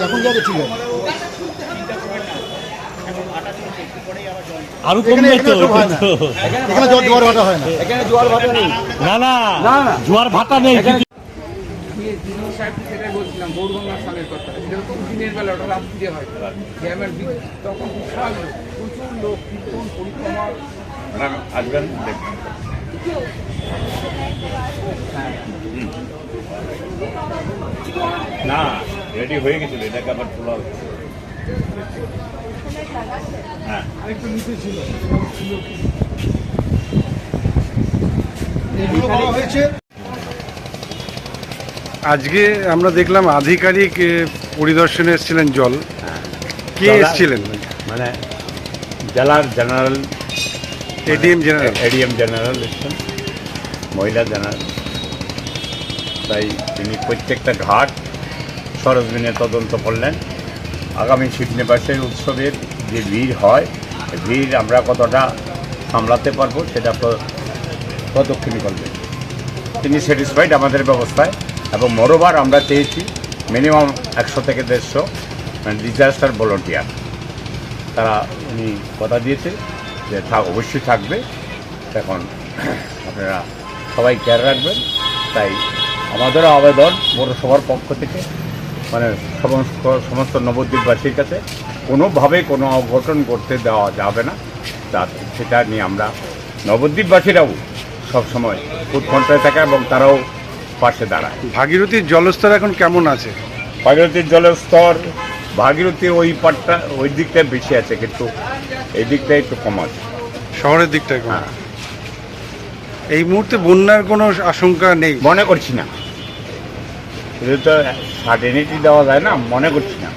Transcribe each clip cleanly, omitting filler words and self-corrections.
এখন যাবে ঠিক আছে। আরো কমবে তো, এখানে জোয়ার ভাটা হয় না, এখানে জোয়ার ভাটা নেই। না না জোয়ার ভাটা নেই। সেটাই বলছিলাম, গৌরগঙ্গার সালের কথা, এটা তো দিনের বেলা, ওটা রাত্রিরে হয়। গ্রামের তখন বিশাল প্রচুর লোক কীর্তন পরিক্রমা আসবেন দেখবেন। না রেডি হয়ে গেছিল, এটাকে আবার তোলা হচ্ছে। হ্যাঁ আরেকটু নিচে ছিল। আজকে আমরা দেখলাম আধিকারিক পরিদর্শনে এসেছিলেন জল, কে এসেছিলেন? মানে জেলার জেনারেল এডিএম জেনারেল এসছেন, মহিলা জেনারেল। তাই তিনি প্রত্যেকটা ঘাট সরজমিনে তদন্ত করলেন। আগামী শিবনিবাসের উৎসবের যে ভিড় হয়, ভিড় আমরা কতটা সামলাতে পারবো সেটা প্রদক্ষিণ করবেন। তিনি স্যাটিসফাইড আমাদের ব্যবস্থায়, এবং মোরোবার আমরা চেয়েছি মিনিমাম 100 থেকে 150 মানে ডিজাস্টার ভলেন্টিয়ার। তারা উনি কথা দিয়েছে যে অবশ্যই থাকবে। এখন আপনারা সবাই কেয়ার রাখবেন। তাই আমাদেরও আবেদন পৌরসভার পক্ষ থেকে, মানে সমস্ত নবদ্বীপবাসীর কাছে কোনোভাবে কোনো অঘটন করতে দেওয়া যাবে না। সেটা নিয়ে আমরা নবদ্বীপবাসীরাও সবসময় উৎকণ্ঠায় থাকে এবং তারাও পাশে দাঁড়ায়। ভাগীরথীর জলস্তর এখন কেমন আছে? ভাগীরথীর জলস্তর ভাগীরথীর ওই পাটটা ওই দিকটায় বেশি আছে, কিন্তু এই দিকটা একটু কম আছে, শহরের দিকটায় কম। হ্যাঁ। এই মুহূর্তে বন্যার কোনো আশঙ্কা নেই মনে করছি না, শুধু তো সার্টেনিটি দেওয়া যায় না, মনে করছি না।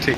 ঠিক।